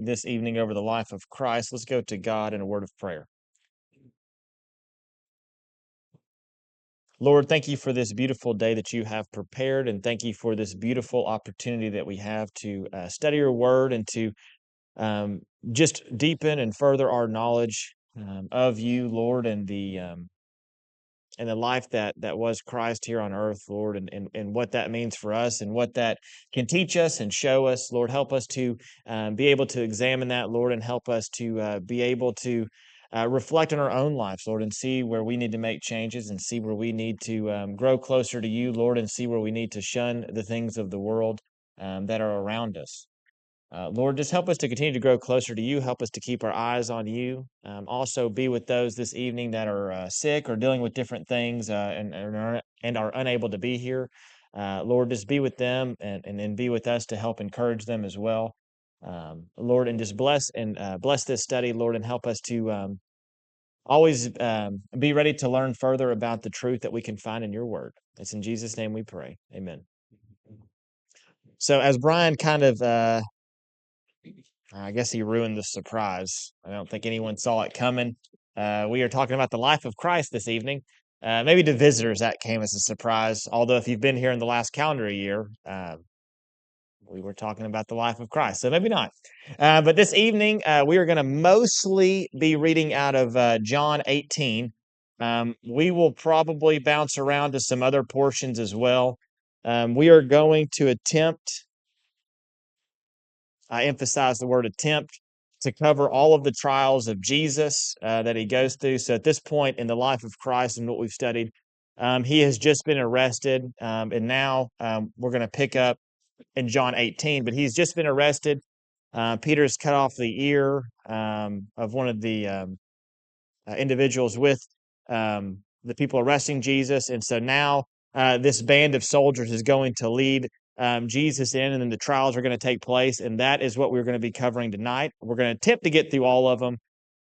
this evening over the life of Christ. Let's go to God in a word of prayer. Lord, thank you for this beautiful day that you have prepared, and thank you for this beautiful opportunity that we have to study your word and to um, just deepen and further our knowledge of you, Lord, and the life that was Christ here on earth, Lord, and what that means for us and what that can teach us and show us. Lord, help us to be able to examine that, Lord, and help us to be able to reflect on our own lives, Lord, and see where we need to make changes and see where we need to grow closer to you, Lord, and see where we need to shun the things of the world that are around us. Lord, just help us to continue to grow closer to you. Help us to keep our eyes on you. Also, be with those this evening that are sick or dealing with different things and are unable to be here. Lord, just be with them and then be with us to help encourage them as well. Lord, and just bless this study, Lord, and help us to always be ready to learn further about the truth that we can find in your word. It's in Jesus' name we pray. Amen. So, as Brian kind of I guess he ruined the surprise. I don't think anyone saw it coming. We are talking about the life of Christ this evening. Maybe to visitors that came as a surprise. Although if you've been here in the last calendar year, we were talking about the life of Christ, so maybe not. But this evening, we are going to mostly be reading out of John 18. We will probably bounce around to some other portions as well. We are going to attempt I emphasize the word attempt to cover all of the trials of Jesus that he goes through. So at this point in the life of Christ and what we've studied, he has just been arrested. And now we're going to pick up in John 18, but he's just been arrested. Peter's cut off the ear of one of the individuals with the people arresting Jesus. And so now this band of soldiers is going to lead Jesus in, and then the trials are going to take place. And that is what we're going to be covering tonight. We're going to attempt to get through all of them.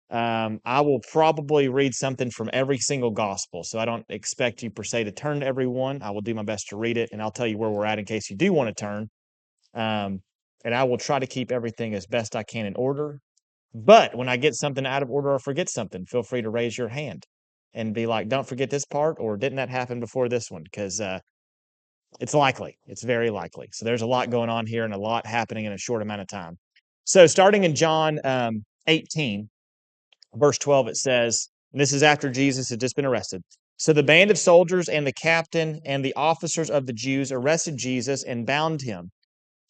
I will probably read something from every single gospel. So I don't expect you per se to turn to every one. I will do my best to read it, and I'll tell you where we're at in case you do want to turn. And I will try to keep everything as best I can in order. But when I get something out of order or forget something, feel free to raise your hand and be like, don't forget this part, or didn't that happen before this one? Because it's likely. It's very likely. So there's a lot going on here and a lot happening in a short amount of time. So starting in John 18, verse 12, it says, and this is after Jesus had just been arrested. So the band of soldiers and the captain and the officers of the Jews arrested Jesus and bound him.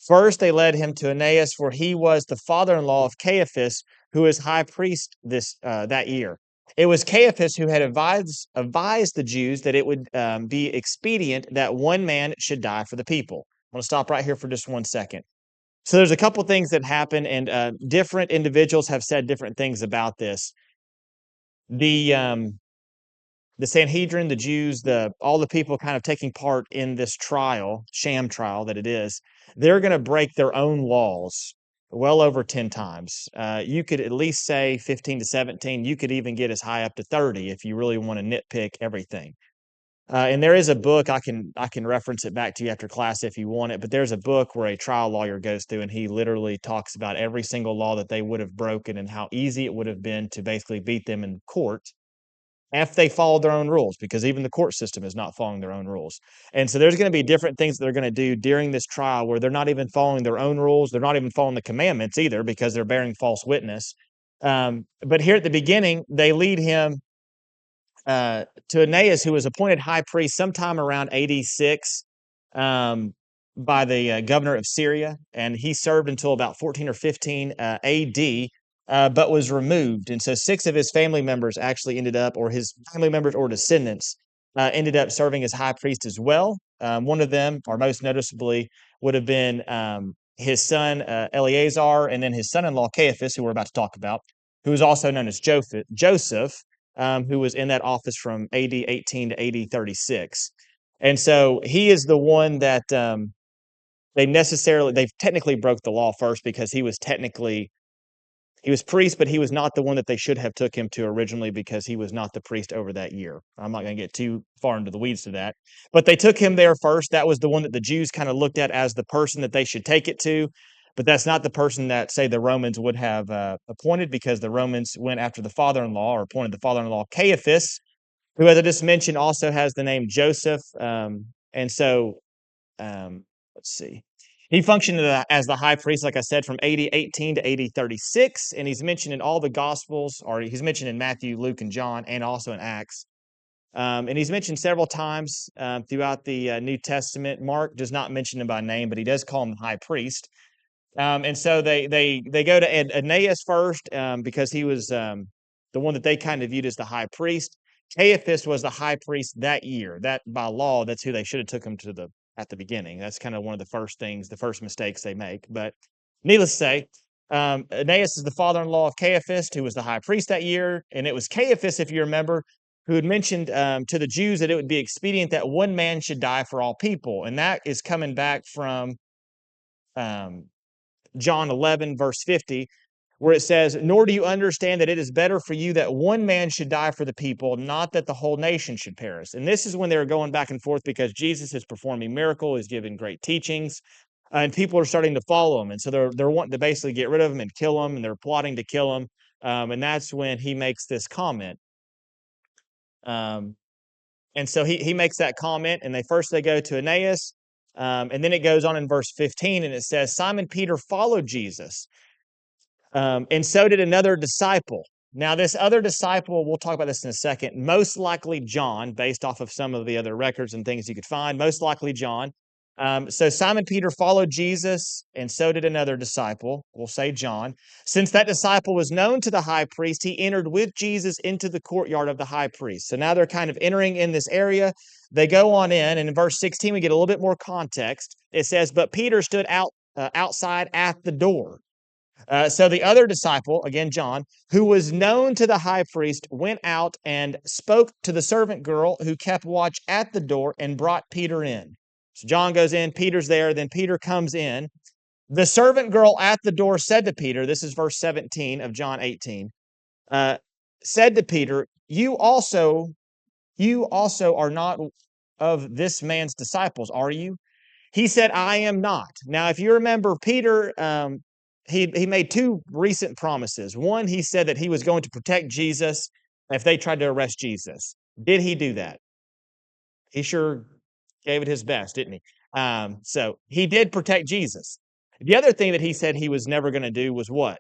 First, they led him to Annas, for he was the father-in-law of Caiaphas, who was high priest that year. It was Caiaphas who had advised the Jews that it would be expedient that one man should die for the people. I'm going to stop right here for just 1 second. So there's a couple things that happen, and different individuals have said different things about this. The Sanhedrin, the Jews, all the people kind of taking part in this trial, sham trial that it is, they're going to break their own laws well over 10 times. You could at least say 15 to 17. You could even get as high up to 30 if you really want to nitpick everything. And there is a book I can reference it back to you after class if you want it. But there's a book where a trial lawyer goes through and he literally talks about every single law that they would have broken and how easy it would have been to basically beat them in court if they followed their own rules, because even the court system is not following their own rules. And so there's going to be different things that they're going to do during this trial where they're not even following their own rules. They're not even following the commandments either because they're bearing false witness. But here at the beginning, they lead him to Annas, who was appointed high priest sometime around 86 by the governor of Syria. And he served until about 14 or 15 AD. But was removed. And so 6 of his family members actually ended up, or his family members or descendants, ended up serving as high priest as well. One of them, or most noticeably, would have been his son Eleazar, and then his son-in-law Caiaphas, who we're about to talk about, who was also known as Joseph, who was in that office from AD 18 to AD 36. And so he is the one that they've technically broke the law first because he was priest, but he was not the one that they should have took him to originally because he was not the priest over that year. I'm not going to get too far into the weeds to that. But they took him there first. That was the one that the Jews kind of looked at as the person that they should take it to. but that's not the person that, say, the Romans would have appointed, because the Romans went after the father-in-law, or appointed the father-in-law Caiaphas, who, as I just mentioned, also has the name Joseph. And so, let's see. He functioned as the high priest, like I said, from AD 18 to AD 36, and he's mentioned in all the Gospels, or he's mentioned in Matthew, Luke, and John, and also in Acts. And he's mentioned several times throughout the New Testament. Mark does not mention him by name, but he does call him the high priest. And so they go to Aeneas first, because he was the one that they kind of viewed as the high priest. Caiaphas was the high priest that year. That, by law, that's who they should have took him to at the beginning. That's kind of one of the first things, the first mistakes they make. But needless to say, Aeneas is the father-in-law of Caiaphas, who was the high priest that year. And it was Caiaphas, if you remember, who had mentioned to the Jews that it would be expedient that one man should die for all people. And that is coming back from um, John 11, verse 50, where it says, "Nor do you understand that it is better for you that one man should die for the people, not that the whole nation should perish." And this is when they were going back and forth, because Jesus is performing miracles, is giving great teachings, and people are starting to follow him. And so they're wanting to basically get rid of him and kill him, and they're plotting to kill him. And that's when he makes this comment. Um, and so he makes that comment, and they go to Aeneas, and then it goes on in verse 15, and it says, "Simon Peter followed Jesus, and so did another disciple." Now, this other disciple, we'll talk about this in a second, most likely John, based off of some of the other records and things you could find, most likely John. So Simon Peter followed Jesus, and so did another disciple, we'll say John. Since that disciple was known to the high priest, he entered with Jesus into the courtyard of the high priest. So now they're kind of entering in this area. They go on in, and in verse 16, we get a little bit more context. It says, "But Peter stood outside at the door." So the other disciple, again John, who was known to the high priest, went out and spoke to the servant girl who kept watch at the door, and brought Peter in. So John goes in, Peter's there, then Peter comes in. The servant girl at the door said to Peter, this is verse 17 of John 18, uh, said to Peter, you also are not of this man's disciples, are you?" He said, "I am not." Now, if you remember, Peter, he made two recent promises. One, he said that he was going to protect Jesus if they tried to arrest Jesus. Did he do that? He sure gave it his best, didn't he? So he did protect Jesus. The other thing that he said he was never going to do was what?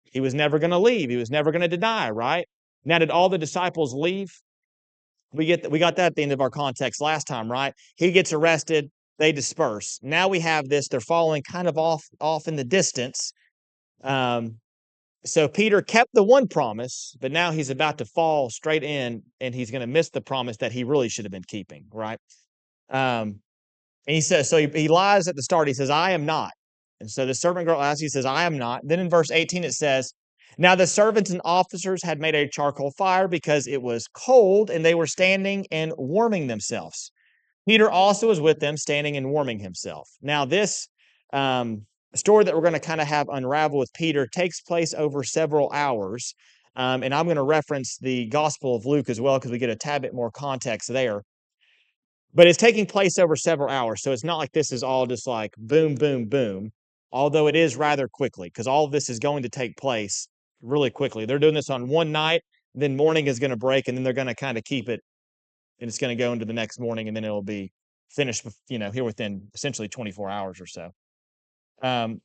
He was never going to leave. He was never going to deny, right? Now, did all the disciples leave? We got that at the end of our context last time, right? He gets arrested, they disperse. Now we have this, they're following kind of off in the distance. Um, so Peter kept the one promise, but now he's about to fall straight in, and he's going to miss the promise that he really should have been keeping, right? And he says, so he lies at the start. He says, "I am not." And so the servant girl asks, he says, "I am not." Then in verse 18, it says, "Now the servants and officers had made a charcoal fire because it was cold, and they were standing and warming themselves. Peter also was with them, standing and warming himself." Now, this story that we're going to kind of have unravel with Peter takes place over several hours. And I'm going to reference the Gospel of Luke as well, because we get a tad bit more context there. But it's taking place over several hours. So it's not like this is all just like boom, boom, boom. Although it is rather quickly, because all of this is going to take place really quickly. They're doing this on one night, then morning is going to break, and then they're going to kind of keep it, and it's going to go into the next morning, and then it'll be finished, here within essentially 24 hours or so.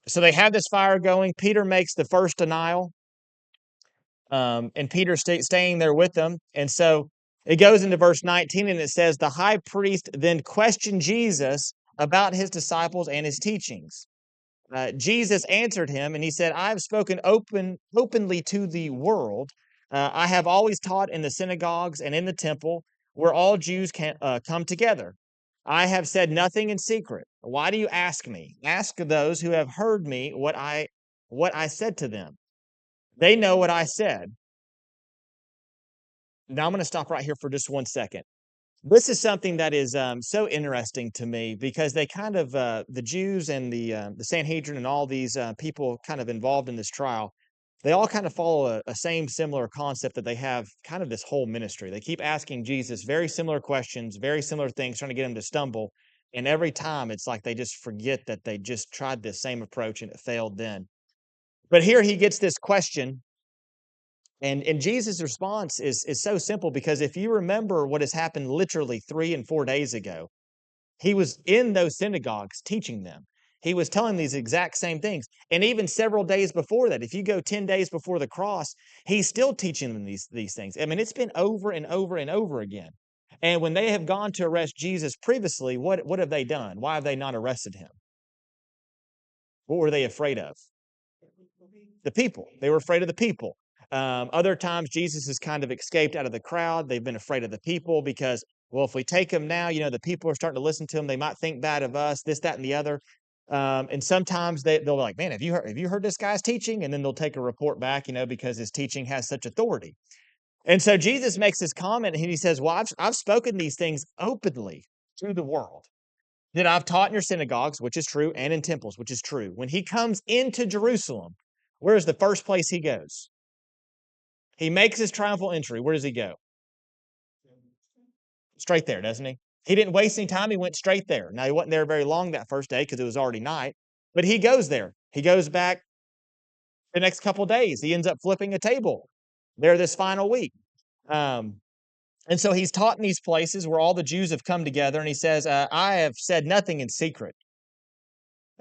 So they have this fire going. Peter makes the first denial, and Peter's staying there with them. And so it goes into verse 19, and it says, "The high priest then questioned Jesus about his disciples and his teachings. Jesus answered him, and he said, 'I have spoken openly to the world. I have always taught in the synagogues and in the temple, where all Jews can come together. I have said nothing in secret. Why do you ask me? Ask those who have heard me what I said to them. They know what I said.'" Now I'm going to stop right here for just one second. This is something that is so interesting to me, because they kind of the Jews and the Sanhedrin and all these people kind of involved in this trial, they all kind of follow a same similar concept, that they have kind of this whole ministry. They keep asking Jesus very similar questions, very similar things, trying to get him to stumble. And every time it's like they just forget that they just tried this same approach and it failed then. But here he gets this question, and Jesus' response is so simple because if you remember what has happened literally 3 and 4 days ago, he was in those synagogues teaching them. He was telling these exact same things. And even several days before that, if you go 10 days before the cross, he's still teaching them these things. I mean, it's been over and over and over again. And when they have gone to arrest Jesus previously, what have they done? Why have they not arrested him? What were they afraid of? The people. They were afraid of the people. Other times, Jesus has kind of escaped out of the crowd. They've been afraid of the people because, well, if we take him now, the people are starting to listen to him. They might think bad of us, this, that, and the other. And sometimes they'll be like, man, have you heard this guy's teaching? And then they'll take a report back, because his teaching has such authority. And so Jesus makes this comment and he says, well, I've spoken these things openly to the world. That I've taught in your synagogues, which is true, and in temples, which is true. When he comes into Jerusalem, where is the first place he goes? He makes his triumphal entry. Where does he go? Straight there, doesn't he? He didn't waste any time. He went straight there. Now, he wasn't there very long that first day because it was already night, but he goes there. He goes back the next couple of days. He ends up flipping a table there this final week. Um, and so he's taught in these places where all the Jews have come together, and he says, I have said nothing in secret.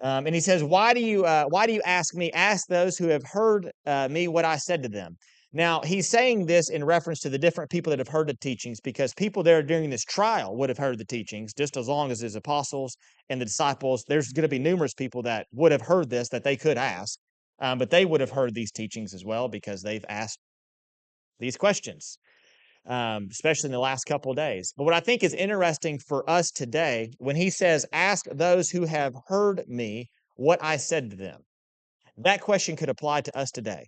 And he says, why do you ask me? Ask those who have heard me what I said to them. Now, he's saying this in reference to the different people that have heard the teachings, because people there during this trial would have heard the teachings just as long as his apostles and the disciples. There's going to be numerous people that would have heard this that they could ask, but they would have heard these teachings as well because they've asked these questions, especially in the last couple of days. But what I think is interesting for us today, when he says, ask those who have heard me what I said to them, that question could apply to us today.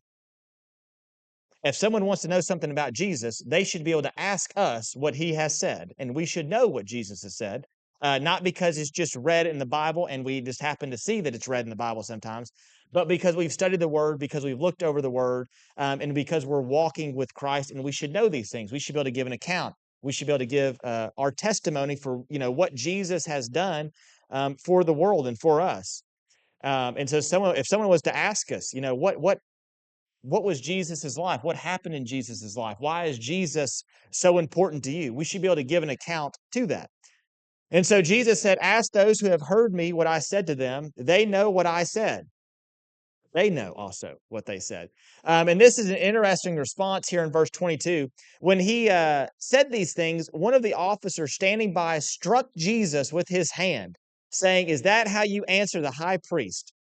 If someone wants to know something about Jesus, they should be able to ask us what he has said, and we should know what Jesus has said. Not because it's just read in the Bible and we just happen to see that it's read in the Bible sometimes, but because we've studied the Word, because we've looked over the Word, and because we're walking with Christ, and we should know these things. We should be able to give an account. We should be able to give our testimony for what Jesus has done for the world and for us. And so, if someone was to ask us, what was Jesus's life? What happened in Jesus's life? Why is Jesus so important to you? We should be able to give an account to that. And so Jesus said, ask those who have heard me what I said to them. They know what I said. They know also what they said. And this is an interesting response here in verse 22. When he said these things, one of the officers standing by struck Jesus with his hand, saying, is that how you answer the high priest?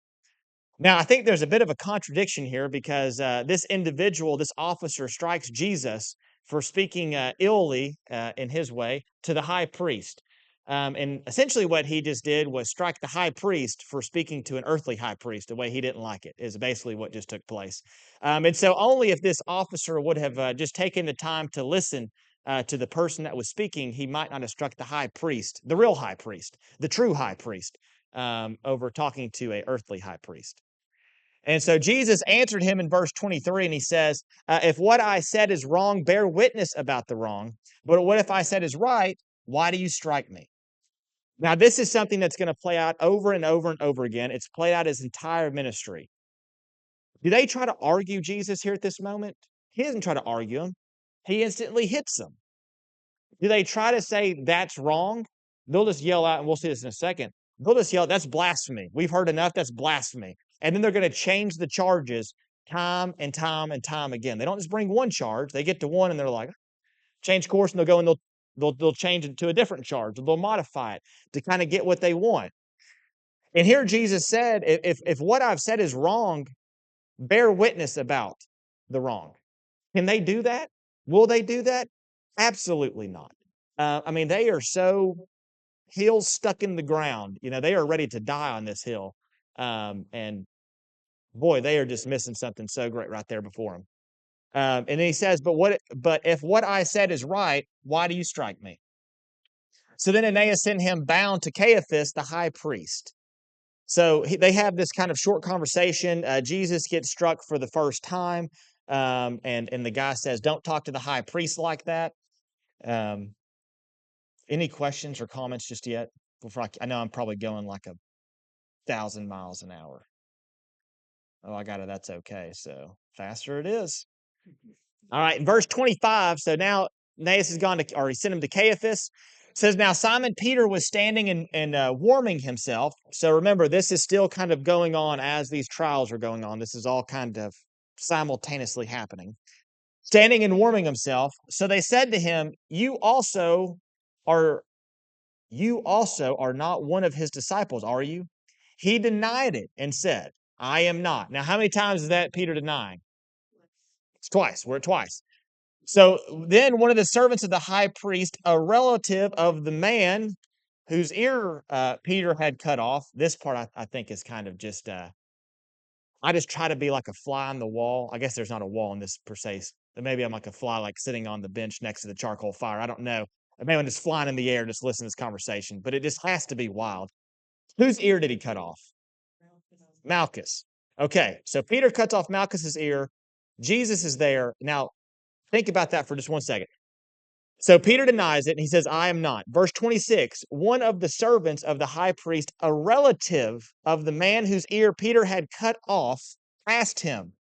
Now, I think there's a bit of a contradiction here because this individual, this officer, strikes Jesus for speaking illy, in his way, to the high priest. And essentially, what he just did was strike the high priest for speaking to an earthly high priest the way he didn't like it, is basically what just took place. And so, only if this officer would have just taken the time to listen to the person that was speaking, he might not have struck the high priest, the real high priest, the true high priest, over talking to a earthly high priest. And so Jesus answered him in verse 23, and he says, if what I said is wrong, bear witness about the wrong. But what if I said is right? Why do you strike me? Now, this is something that's going to play out over and over and over again. It's played out his entire ministry. Do they try to argue Jesus here at this moment? He doesn't try to argue him. He instantly hits them. Do they try to say that's wrong? They'll just yell out, and we'll see this in a second. They'll just yell, that's blasphemy. We've heard enough. That's blasphemy. And then they're going to change the charges time and time and time again. They don't just bring one charge. They get to one and they're like, change course, and they'll go and they'll change it to a different charge. They'll modify it to kind of get what they want. And here Jesus said, if what I've said is wrong, bear witness about the wrong. Can they do that? Will they do that? Absolutely not. I mean, they are so heels stuck in the ground. They are ready to die on this hill. And boy, they are just missing something so great right there before them. And then he says, but if what I said is right, why do you strike me? So then Ananias sent him bound to Caiaphas, the high priest. So they have this kind of short conversation. Jesus gets struck for the first time. And the guy says, don't talk to the high priest like that. Any questions or comments just yet? I know I'm probably going like 1,000 miles an hour. Oh, I got it. That's okay. So faster it is. All right, in verse 25, so now Aeneas has gone to, or he sent him to Caiaphas. Says, now Simon Peter was standing and warming himself. So remember, this is still kind of going on as these trials are going on. This is all kind of simultaneously happening. Standing and warming himself. So they said to him, are you also are not one of his disciples, are you? He denied it and said, I am not. Now, how many times is that Peter denying? It's twice. We're at twice. So then one of the servants of the high priest, a relative of the man whose ear Peter had cut off. This part I think is kind of just, I just try to be like a fly on the wall. I guess there's not a wall in this per se. But maybe I'm like a fly, like sitting on the bench next to the charcoal fire. I don't know. Maybe I'm just flying in the air, just listening to this conversation. But it just has to be wild. Whose ear did he cut off? Malchus. Okay, so Peter cuts off Malchus's ear. Jesus is there. Now, think about that for just 1 second. So Peter denies it and he says, I am not. Verse 26, one of the servants of the high priest, a relative of the man whose ear Peter had cut off, asked him,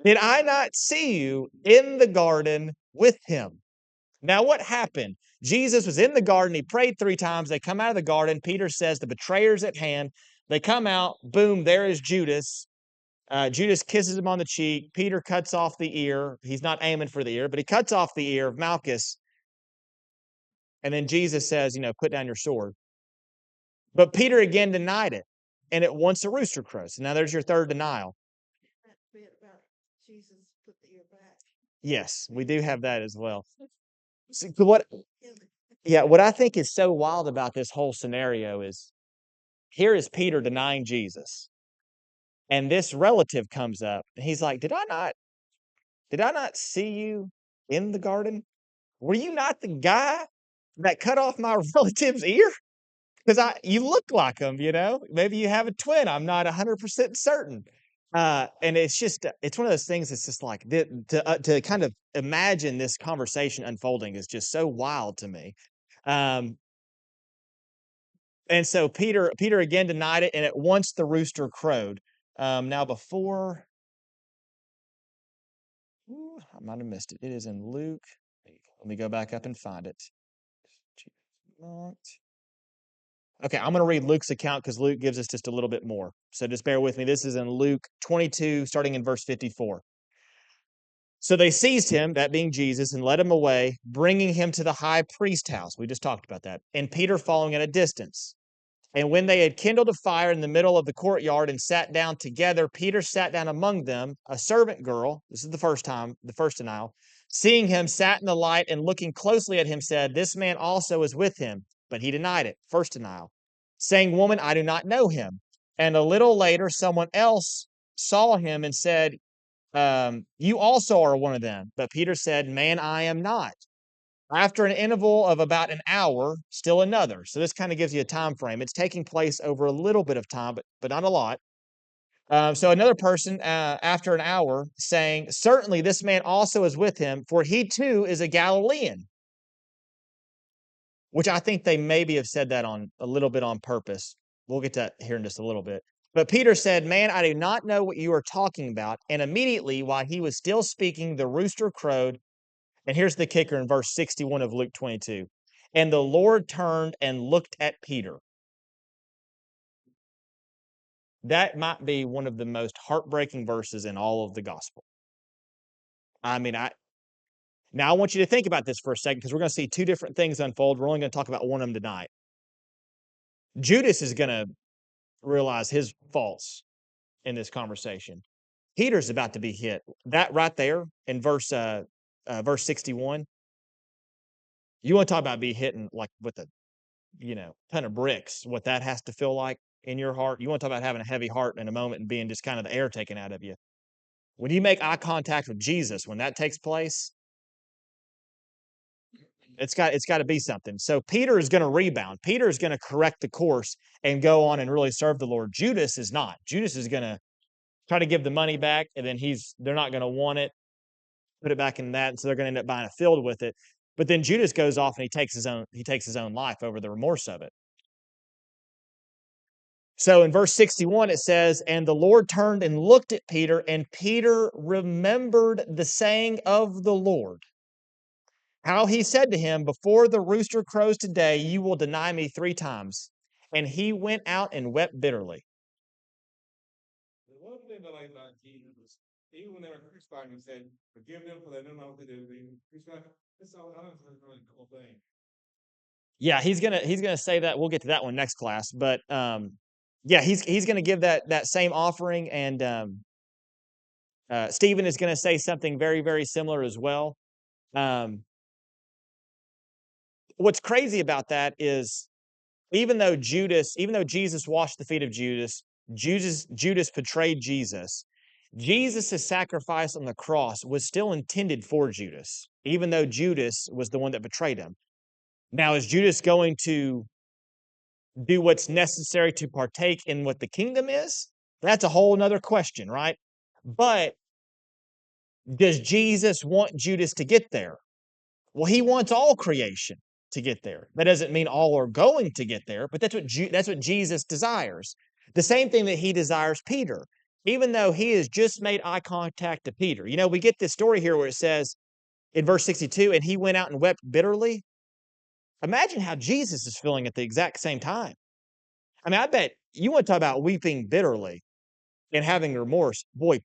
did I not see you in the garden with him? Now, what happened? Jesus was in the garden. He prayed 3 times. They come out of the garden. Peter says, the betrayer's at hand. They come out. Boom, there is Judas. Judas kisses him on the cheek. Peter cuts off the ear. He's not aiming for the ear, but he cuts off the ear of Malchus. And then Jesus says, put down your sword. But Peter again denied it. And at once a rooster crows. So now there's your third denial. That bit about Jesus put the ear back. Yes, we do have that as well. So what I think is so wild about this whole scenario is here is Peter denying Jesus. And this relative comes up and he's like, did I not see you in the garden? Were you not the guy that cut off my relative's ear? Because you look like him, maybe you have a twin. I'm not 100% certain. And it's just, it's one of those things that's just like, to kind of imagine this conversation unfolding is just so wild to me. And so Peter again denied it, and at once the rooster crowed. Now before, I might have missed it. It is in Luke. Let me go back up and find it. Okay, I'm going to read Luke's account because Luke gives us just a little bit more. So just bear with me. This is in Luke 22, starting in verse 54. So they seized him, that being Jesus, and led him away, bringing him to the high priest house. We just talked about that. And Peter following at a distance. And when they had kindled a fire in the middle of the courtyard and sat down together, Peter sat down among them. A servant girl, this is the first denial, seeing him, sat in the light and looking closely at him, said, this man also is with him. But he denied it, first denial, saying, woman, I do not know him. And a little later, someone else saw him and said, you also are one of them. But Peter said, man, I am not. After an interval of about an hour, still another. So this kind of gives you a time frame. It's taking place over a little bit of time, but not a lot. So another person, after an hour, saying, certainly this man also is with him, for he too is a Galilean. Which I think they maybe have said that on a little bit on purpose. We'll get to that here in just a little bit. But Peter said, man, I do not know what you are talking about. And immediately, while he was still speaking, the rooster crowed. And here's the kicker in verse 61 of Luke 22. And the Lord turned and looked at Peter. That might be one of the most heartbreaking verses in all of the gospel. I mean, now I want you to think about this for a second because we're going to see 2 different things unfold. We're only going to talk about one of them tonight. Judas is going to realize his faults in this conversation. Peter's about to be hit. That right there in verse 61. You want to talk about be hitting like with a ton of bricks, what that has to feel like in your heart. You want to talk about having a heavy heart in a moment and being just kind of the air taken out of you. When you make eye contact with Jesus, when that takes place, it's got to be something. So Peter is going to rebound. Peter is going to correct the course and go on and really serve the Lord. Judas is not. Judas is going to try to give the money back, and then they're not going to want it, put it back in that, and so they're going to end up buying a field with it. But then Judas goes off and he takes his own life over the remorse of it. So in verse 61, it says, "And the Lord turned and looked at Peter, and Peter remembered the saying of the Lord, how he said to him, 'Before the rooster crows today, you will deny me 3 times.' And he went out and wept bitterly." The one thing that I like about Jesus was, even when they were crucifying him, said, "Forgive them, for they don't know what they do." They crucified. That's all. I don't think it's a really cool thing. Yeah, he's gonna say that. We'll get to that one next class. But yeah, he's gonna give that same offering, and Stephen is gonna say something very, very similar as well. Um, what's crazy about that is even though Jesus washed the feet of Judas betrayed Jesus. Jesus' sacrifice on the cross was still intended for Judas, even though Judas was the one that betrayed him. Now, is Judas going to do what's necessary to partake in what the kingdom is? That's a whole nother question, right? But does Jesus want Judas to get there? Well, he wants all creation to get there. That doesn't mean all are going to get there, but that's what Jesus desires. The same thing that he desires Peter, even though he has just made eye contact to Peter. You know, we get this story here where it says in verse 62, "And he went out and wept bitterly." Imagine how Jesus is feeling at the exact same time. I mean, I bet you want to talk about weeping bitterly and having remorse. Boy,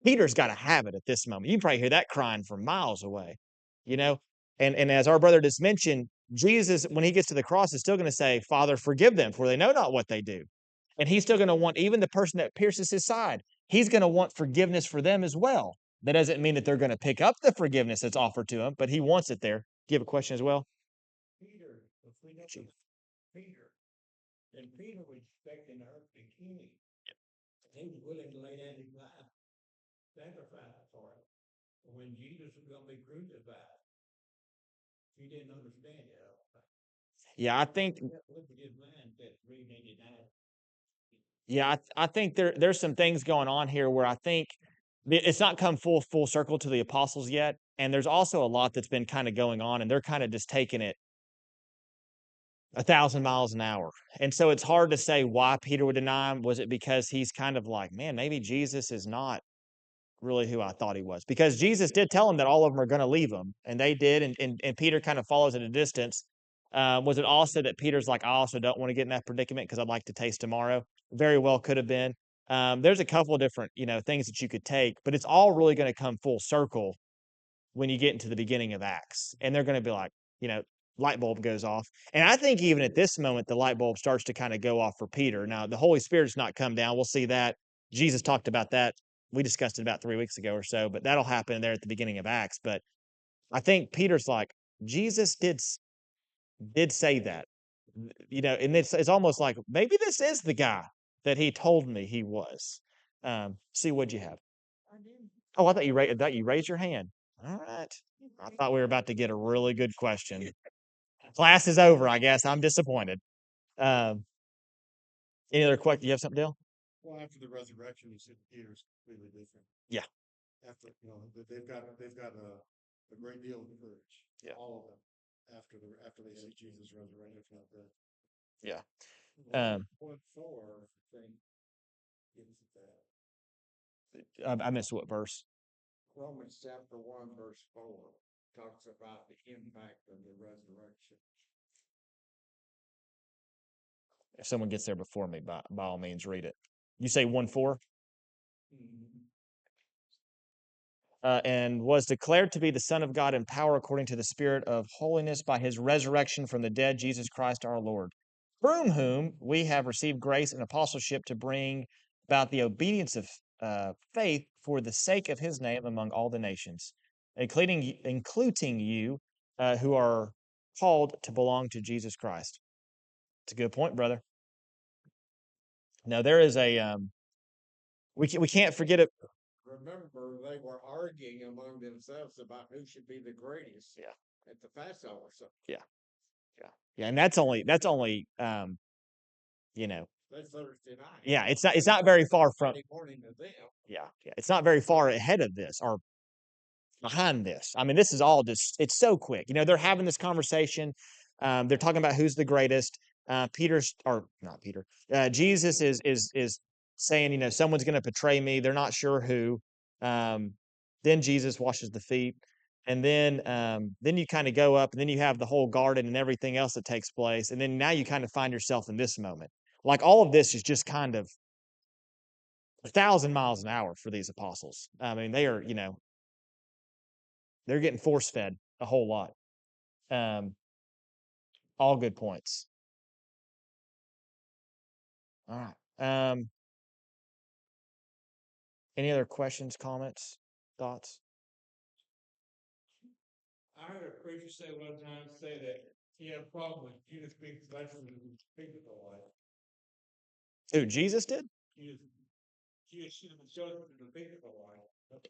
Peter's got to have it at this moment. You can probably hear that crying from miles away, you know? And as our brother just mentioned, Jesus, when he gets to the cross, is still going to say, "Father, forgive them, for they know not what they do." And he's still going to want, even the person that pierces his side, he's going to want forgiveness for them as well. That doesn't mean that they're going to pick up the forgiveness that's offered to him, but he wants it there. Do you have a question as well? Peter, if we look at Peter, and Peter was expecting an earthly king. He was willing to lay down his life, sacrifice for it. But when Jesus was going to be crucified, he didn't understand it. Yeah, I think Look at his mind that reading it down. Yeah, I think there's some things going on here where I think it's not come full circle to the apostles yet, and there's also a lot that's been kind of going on, and they're kind of just taking it 1,000 miles an hour, and so it's hard to say why Peter would deny him. Was it because he's kind of like, man, maybe Jesus is not really who I thought he was? Because Jesus did tell him that all of them are going to leave him, and they did, and Peter kind of follows at a distance. Was it also that Peter's like, I also don't want to get in that predicament because I'd like to taste tomorrow? Very well could have been. There's a couple of different, things that you could take, but it's all really going to come full circle when you get into the beginning of Acts. And they're going to be like, light bulb goes off. And I think even at this moment, the light bulb starts to kind of go off for Peter. Now, the Holy Spirit's not come down. We'll see that. Jesus talked about that. We discussed it about 3 weeks ago or so, but that'll happen there at the beginning of Acts. But I think Peter's like, Jesus did say that, and it's almost like maybe this is the guy that he told me he was. See, what'd you have? I didn't. Oh, I thought you raised your hand. All right. I thought we were about to get a really good question. Class is over, I guess. I'm disappointed. Um, any other question? You have something, Dale? Well, after the resurrection, he said Peter's completely different. Yeah. After they've got a great deal of courage. Yeah. All of them after they see Jesus resurrected from the dead. Yeah. Point 4 thing gives it that. I missed what verse? Romans chapter 1 verse 4 talks about the impact of the resurrection. If someone gets there before me, by all means, read it. You say 1:4? And was declared to be the Son of God in power according to the Spirit of holiness by his resurrection from the dead, Jesus Christ our Lord, from whom we have received grace and apostleship to bring about the obedience of faith for the sake of his name among all the nations, including you who are called to belong to Jesus Christ. It's a good point, brother. Now, there is we can't forget it. Remember, they were arguing among themselves about who should be the greatest. Yeah. At the Passover. So. Yeah, and that's only That's Thursday night. Yeah, it's not very far from. Friday morning to them. Yeah, it's not very far ahead of this, or behind this. I mean, this is all just, it's so quick. They're having this conversation. They're talking about who's the greatest. Peter's, or not Peter, Jesus is saying, someone's going to betray me. They're not sure who. Then Jesus washes the feet. And then you kind of go up, and then you have the whole garden and everything else that takes place. And then now you kind of find yourself in this moment. Like all of this is just kind of 1,000 miles an hour for these apostles. I mean, they are, they're getting force fed a whole lot. All good points. All right. Any other questions, comments, thoughts? I heard a preacher say one time that he had a problem with Judas being mentioned in the physical life. Who, Jesus did? Judas should have been chosen in the physical life.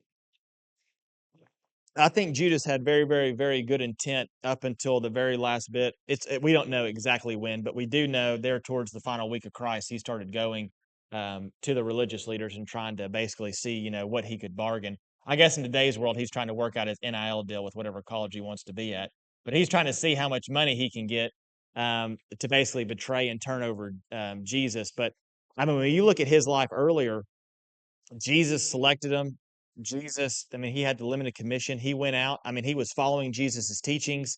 I think Judas had very, very, very good intent up until the very last bit. We don't know exactly when, but we do know there towards the final week of Christ, he started going to the religious leaders and trying to basically see, what he could bargain. I guess in today's world, he's trying to work out his NIL deal with whatever college he wants to be at, but he's trying to see how much money he can get to basically betray and turn over Jesus. But I mean, when you look at his life earlier, Jesus selected him. Jesus, I mean, he had the limited commission. He went out. I mean, he was following Jesus's teachings.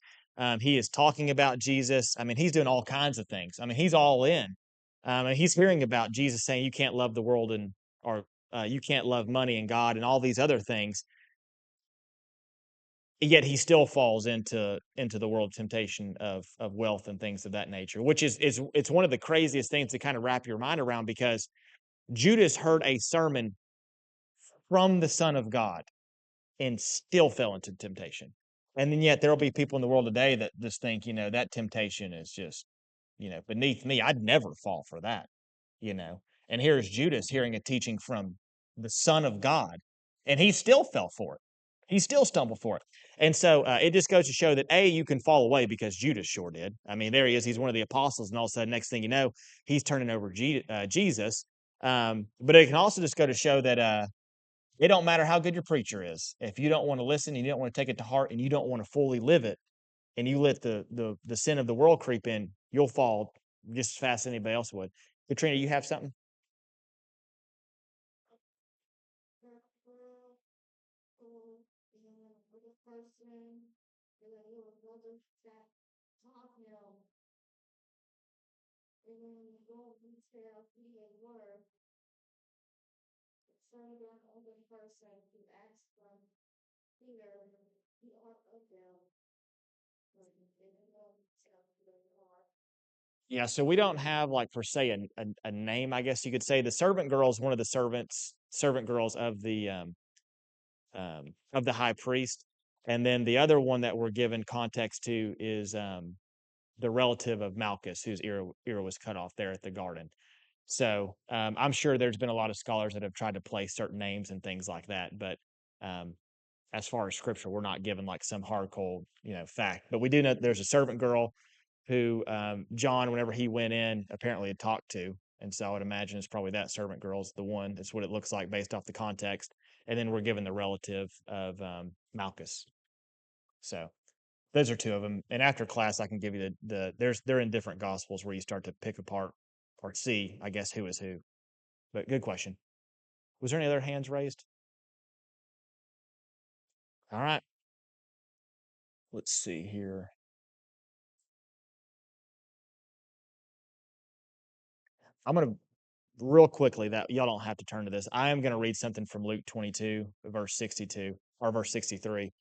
He is talking about Jesus. I mean, he's doing all kinds of things. I mean, he's all in. And he's hearing about Jesus saying you can't love the world or you can't love money and God and all these other things. Yet he still falls into the world temptation of wealth and things of that nature, which is it's one of the craziest things to kind of wrap your mind around, because Judas heard a sermon from the Son of God and still fell into temptation. And then yet there'll be people in the world today that just think, that temptation is just, beneath me. I'd never fall for that, you know. And here's Judas hearing a teaching from the Son of God, and he still fell for it. He still stumbled for it. And so it just goes to show that, A, you can fall away, because Judas sure did. I mean, there he is. He's one of the apostles, and all of a sudden, next thing you know, he's turning over Jesus. But it can also just go to show that it don't matter how good your preacher is. If you don't want to listen, and you don't want to take it to heart, and you don't want to fully live it, and you let the sin of the world creep in, you'll fall just as fast as anybody else would. Katrina, you have something? With a person, your brother that taught him, and then you go detail he and word, certain other person who asked them, Peter, he are of them, but they don't know themselves who they are. Yeah, so we don't have, like, per se a name, I guess you could say. The servant girl is one of the servant girls of the high priest, and then the other one that we're given context to is the relative of Malchus, whose ear was cut off there at the garden. So I'm sure there's been a lot of scholars that have tried to place certain names and things like that, but as far as scripture, we're not given like some hard cold fact. But we do know that there's a servant girl who John, whenever he went in, apparently had talked to. And so I would imagine it's probably that servant girl's the one. That's what it looks like based off the context. And then we're given the relative of Malchus. So those are two of them. And after class, I can give you they're in different gospels where you start to pick apart or see, I guess, who is who. But good question. Was there any other hands raised? All right. Let's see here. I'm going to real quickly, that y'all don't have to turn to this. I am going to read something from Luke 22, verse 62 or verse 63.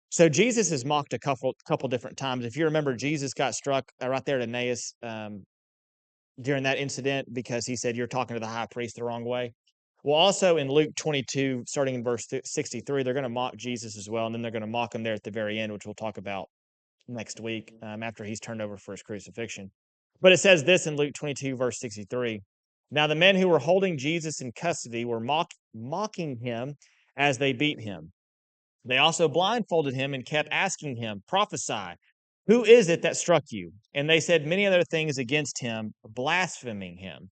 So Jesus is mocked a couple different times. If you remember, Jesus got struck right there at Emmaus during that incident because he said, "You're talking to the high priest the wrong way." Well, also in Luke 22, starting in verse 63, they're going to mock Jesus as well, and then they're going to mock him there at the very end, which we'll talk about next week after he's turned over for his crucifixion. But it says this in Luke 22, verse 63. Now the men who were holding Jesus in custody were mocking him as they beat him. They also blindfolded him and kept asking him, "Prophesy, who is it that struck you?" And they said many other things against him, blaspheming him.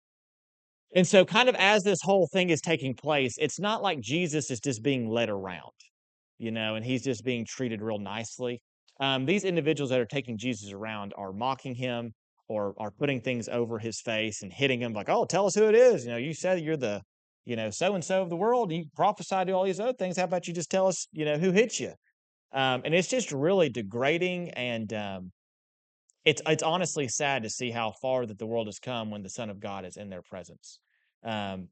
And so kind of as this whole thing is taking place, it's not like Jesus is just being led around. and he's just being treated real nicely. These individuals that are taking Jesus around are mocking him or are putting things over his face and hitting him like, "Oh, tell us who it is. You said you're the, so and so of the world. And you prophesied to all these other things. How about you just tell us, who hit you?" And it's just really degrading, and it's honestly sad to see how far that the world has come when the Son of God is in their presence. Um,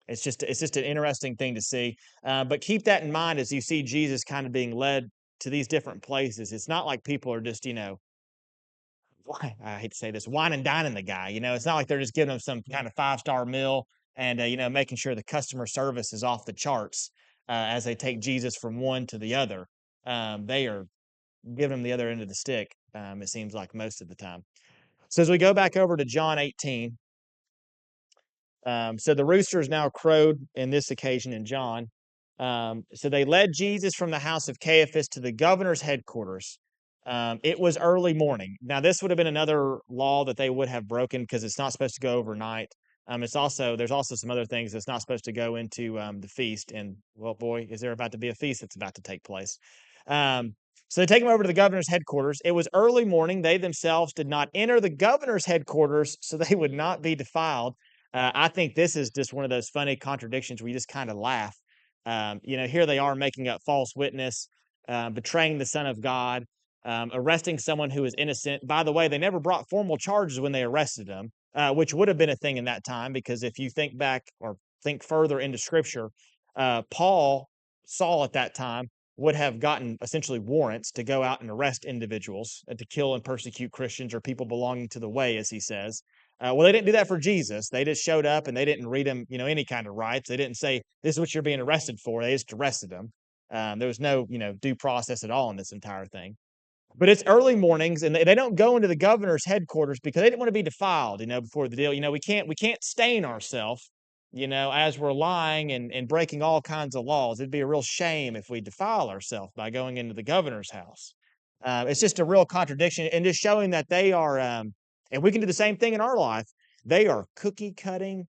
it's just an interesting thing to see. But keep that in mind as you see Jesus kind of being led to these different places. It's not like people are just, I hate to say this, wine and dining the guy. It's not like they're just giving him some kind of 5-star meal and making sure the customer service is off the charts as they take Jesus from one to the other. They are giving him the other end of the stick. It seems like most of the time. So as we go back over to John 18, so the roosters now crowed in this occasion in John. So they led Jesus from the house of Caiaphas to the governor's headquarters. It was early morning. Now, this would have been another law that they would have broken because it's not supposed to go overnight. There's also some other things that's not supposed to go into the feast. And well, boy, is there about to be a feast that's about to take place. So they take him over to the governor's headquarters. It was early morning. They themselves did not enter the governor's headquarters so they would not be defiled. I think this is just one of those funny contradictions where you just kind of laugh. Here they are making up false witness, betraying the Son of God, arresting someone who is innocent. By the way, they never brought formal charges when they arrested him, which would have been a thing in that time because if you think back or think further into Scripture, Saul at that time would have gotten essentially warrants to go out and arrest individuals and to kill and persecute Christians or people belonging to the way, as he says. Well, they didn't do that for Jesus. They just showed up and they didn't read him, any kind of rights. They didn't say, "This is what you're being arrested for." They just arrested him. There was no, due process at all in this entire thing. But it's early mornings, and they don't go into the governor's headquarters because they didn't want to be defiled, before the deal. We can't stain ourselves, as we're lying and breaking all kinds of laws. It'd be a real shame if we defile ourselves by going into the governor's house. It's just a real contradiction, and just showing that they are, and we can do the same thing in our life. They are cookie cutting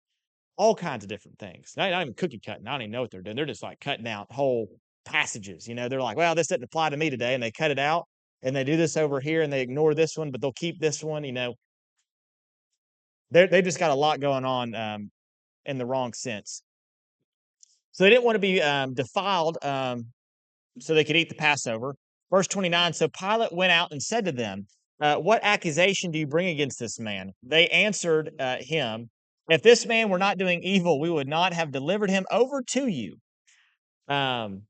all kinds of different things. Not even cookie cutting. I don't even know what they're doing. They're just like cutting out whole passages. They're like, well, this doesn't apply to me today. And they cut it out and they do this over here and they ignore this one, but they'll keep this one. They just got a lot going on in the wrong sense. So they didn't want to be defiled so they could eat the Passover. Verse 29, so Pilate went out and said to them, what accusation do you bring against this man? They answered him, if this man were not doing evil, we would not have delivered him over to you. Um,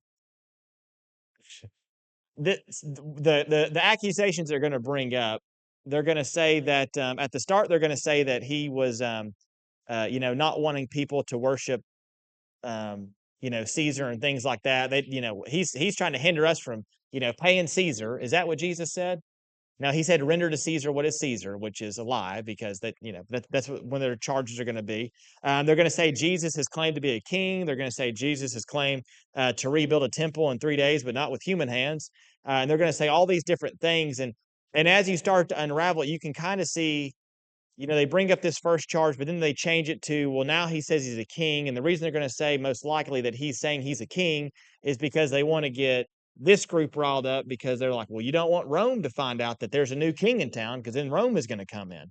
the accusations they're going to bring up, they're going to say that at the start, they're going to say that he was, not wanting people to worship, Caesar and things like that. He's trying to hinder us from, paying Caesar. Is that what Jesus said? Now he said, "Render to Caesar what is Caesar," which is a lie because that's what one of their charges are going to be. They're going to say Jesus has claimed to be a king. They're going to say Jesus has claimed to rebuild a temple in 3 days, but not with human hands. And they're going to say all these different things. And as you start to unravel it, you can kind of see, they bring up this first charge, but then they change it to, well, now he says he's a king. And the reason they're going to say most likely that he's saying he's a king is because they want to get this group riled up because they're like, well, you don't want Rome to find out that there's a new king in town because then Rome is going to come in.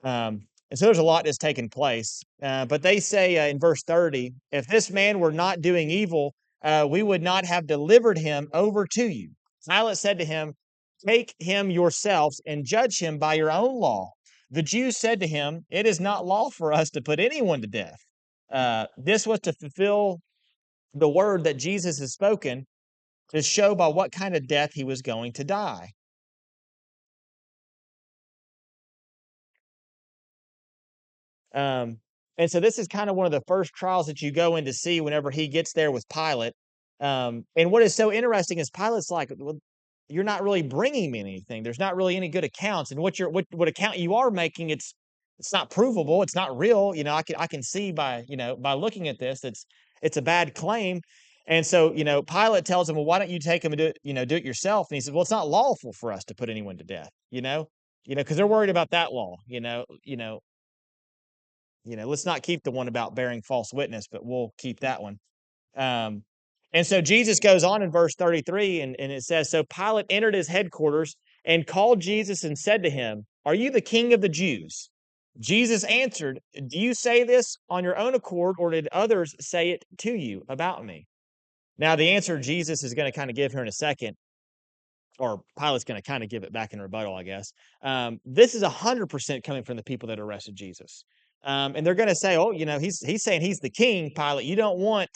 And so there's a lot that's taking place. But they say in verse 30, if this man were not doing evil, we would not have delivered him over to you. Pilate said to him, take him yourselves and judge him by your own law. The Jews said to him, it is not law for us to put anyone to death. This was to fulfill the word that Jesus has spoken to show by what kind of death he was going to die. And so this is kind of one of the first trials that you go in to see whenever he gets there with Pilate. And what is so interesting is Pilate's like, well, you're not really bringing me anything. There's not really any good accounts. And what account you are making, it's not provable. It's not real. I can see by looking at this, it's a bad claim. And so, Pilate tells him, well, why don't you take him and do it yourself? And he says, well, it's not lawful for us to put anyone to death, because they're worried about that law, let's not keep the one about bearing false witness, but we'll keep that one. And so Jesus goes on in verse 33, and it says, So Pilate entered his headquarters and called Jesus and said to him, Are you the king of the Jews? Jesus answered, Do you say this on your own accord, or did others say it to you about me? Now, the answer Jesus is going to kind of give here in a second, or Pilate's going to kind of give it back in rebuttal, I guess. This is 100% coming from the people that arrested Jesus. And they're going to say, oh, he's saying he's the king, Pilate. You don't want,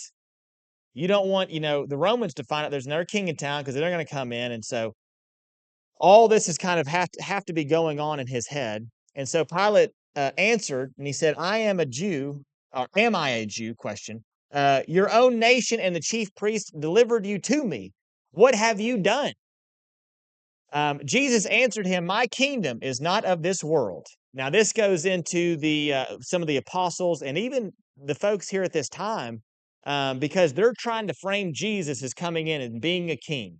the Romans to find out there's another king in town because they're going to come in. And so all this is kind of have to be going on in his head. And so Pilate answered, and he said, I am a Jew, or am I a Jew? Question. Your own nation and the chief priest delivered you to me. What have you done? Jesus answered him, My kingdom is not of this world. Now, this goes into some of the apostles and even the folks here at this time, because they're trying to frame Jesus as coming in and being a king.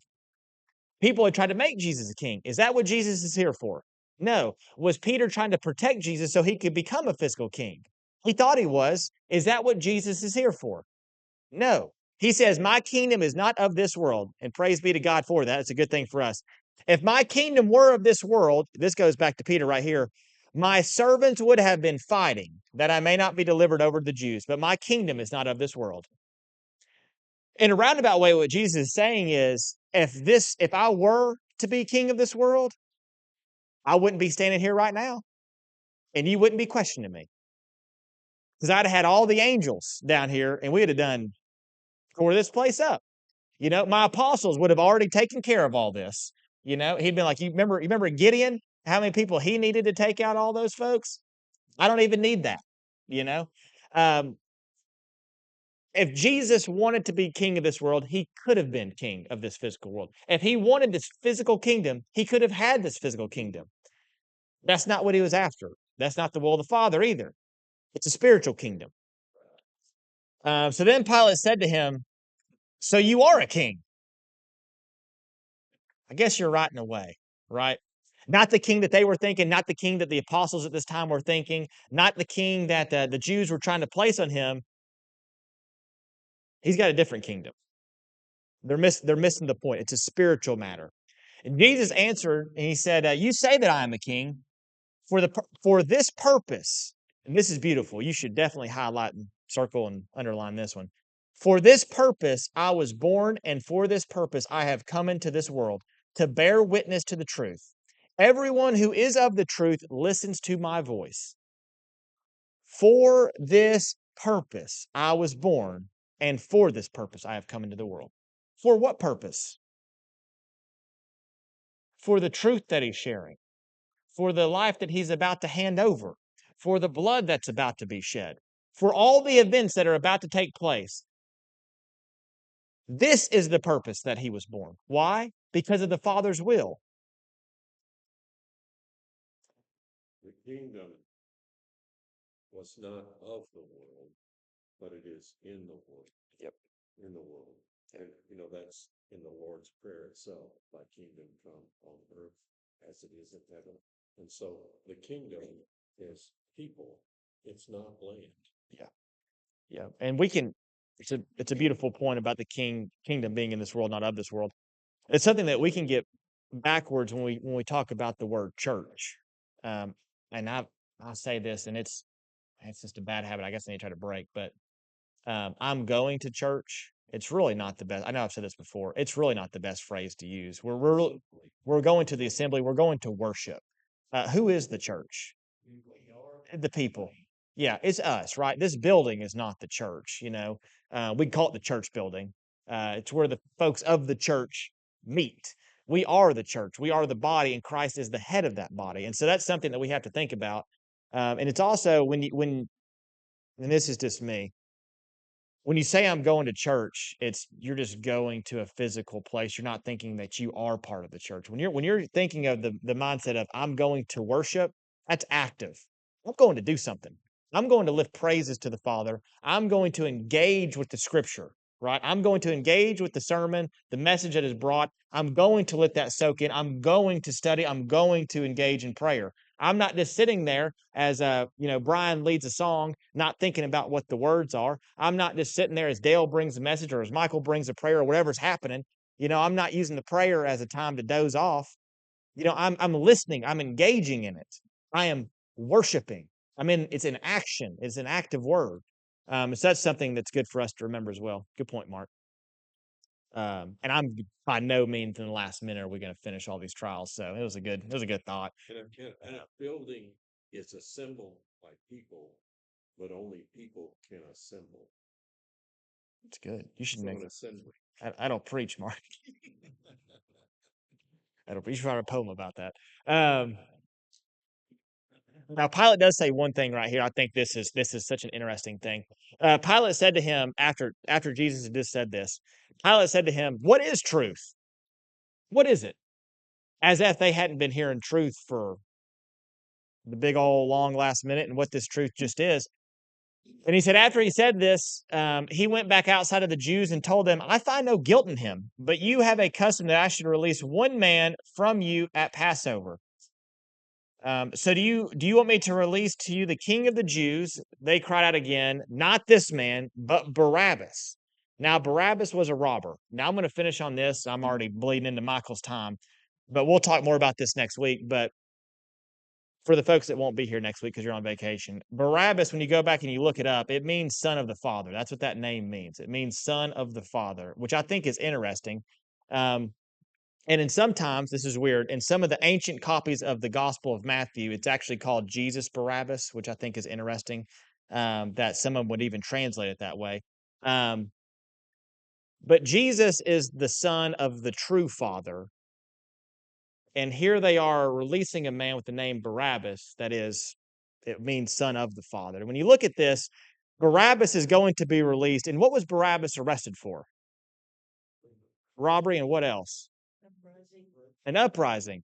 People had tried to make Jesus a king. Is that what Jesus is here for? No. Was Peter trying to protect Jesus so he could become a physical king? He thought he was. Is that what Jesus is here for? No. He says, My kingdom is not of this world. And praise be to God for that. It's a good thing for us. If my kingdom were of this world, this goes back to Peter right here, my servants would have been fighting that I may not be delivered over to the Jews, but my kingdom is not of this world. In a roundabout way, what Jesus is saying is, if I were to be king of this world, I wouldn't be standing here right now, and you wouldn't be questioning me. Because I'd have had all the angels down here, and we'd have done tore this place up. My apostles would have already taken care of all this. He'd been like, you remember Gideon? How many people he needed to take out all those folks? I don't even need that. If Jesus wanted to be king of this world, he could have been king of this physical world. If he wanted this physical kingdom, he could have had this physical kingdom. That's not what he was after. That's not the will of the Father either. It's a spiritual kingdom. So then Pilate said to him, So you are a king. I guess you're right in a way, right? Not the king that they were thinking, not the king that the apostles at this time were thinking, not the king that the Jews were trying to place on him. He's got a different kingdom. They're missing the point. It's a spiritual matter. And Jesus answered, and he said, You say that I am a king for this purpose. And this is beautiful. You should definitely highlight and circle and underline this one. For this purpose I was born, and for this purpose I have come into this world, to bear witness to the truth. Everyone who is of the truth listens to my voice. For this purpose I was born, and for this purpose I have come into the world. For what purpose? For the truth that he's sharing, for the life that he's about to hand over, for the blood that's about to be shed, for all the events that are about to take place. This is the purpose that he was born. Why? Because of the Father's will. The kingdom was not of the world, but it is in the world. Yep. In the world. And, that's in the Lord's Prayer itself, thy kingdom come on earth as it is in heaven. And so the kingdom is people. It's not land. Yeah. And it's a beautiful point about the kingdom being in this world, not of this world. It's something that we can get backwards when we talk about the word church. And I'll say this, and it's just a bad habit I guess I need to try to break, but I'm going to church. It's really not the best. I know I've said this before. It's really not the best phrase to use. We're going to the assembly. We're going to worship. Who is the church? The people. Yeah, it's us, right? This building is not the church. We call it the church building. It's where the folks of the church meet. We are the church. We are the body, and Christ is the head of that body. And so that's something that we have to think about. And it's also and this is just me. When you say I'm going to church, you're just going to a physical place. You're not thinking that you are part of the church. When you're thinking of the mindset of I'm going to worship, that's active. I'm going to do something. I'm going to lift praises to the Father. I'm going to engage with the Scripture, right? I'm going to engage with the sermon, the message that is brought. I'm going to let that soak in. I'm going to study. I'm going to engage in prayer. I'm not just sitting there as Brian leads a song, not thinking about what the words are. I'm not just sitting there as Dale brings a message or as Michael brings a prayer or whatever's happening. I'm not using the prayer as a time to doze off. I'm listening. I'm engaging in it. I am worshiping. It's an action. It's an active word. So that's something that's good for us to remember as well. Good point, Mark. And I'm by no means in the last minute are we going to finish all these trials. So it was a good thought. And a building is assembled by people, but only people can assemble. It's good. You should So make an assembly. I don't preach, Mark. You should write a poem about that. Now Pilate does say one thing right here. I think this is such an interesting thing. Pilate said to him after Jesus had just said this, Pilate said to him, "What is truth? What is it?" As if they hadn't been hearing truth for the big old long last minute and what this truth just is. And he said, after he said this, he went back outside of the Jews and told them, "I find no guilt in him, but you have a custom that I should release one man from you at Passover. So do you want me to release to you the king of the Jews?" They cried out again, "Not this man, but Barabbas." Now, Barabbas was a robber. Now I'm going to finish on this. I'm already bleeding into Michael's time, but we'll talk more about this next week. But for the folks that won't be here next week because you're on vacation, Barabbas, when you go back and you look it up, it means son of the Father. That's what that name means. It means son of the Father, which I think is interesting. And in sometimes, this is weird, in some of the ancient copies of the Gospel of Matthew, it's actually called Jesus Barabbas, which I think is interesting, that some of them would even translate it that way. But Jesus is the son of the true Father. And here they are releasing a man with the name Barabbas, that is, it means son of the Father. And when you look at this, Barabbas is going to be released. And what was Barabbas arrested for? Robbery and what else? An uprising.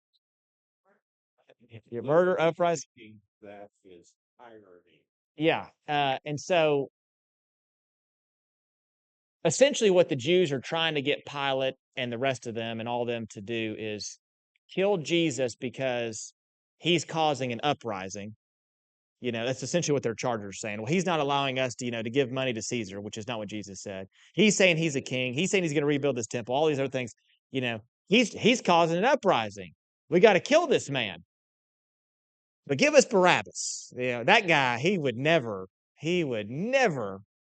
Your murder, uprising. That is irony. Yeah. And so essentially what the Jews are trying to get Pilate and the rest of them and all them to do is kill Jesus because he's causing an uprising. That's essentially what their charges are saying. Well, he's not allowing us to, to give money to Caesar, which is not what Jesus said. He's saying he's a king. He's saying he's going to rebuild this temple, all these other things. He's causing an uprising. We got to kill this man. But give us Barabbas. That guy, he would never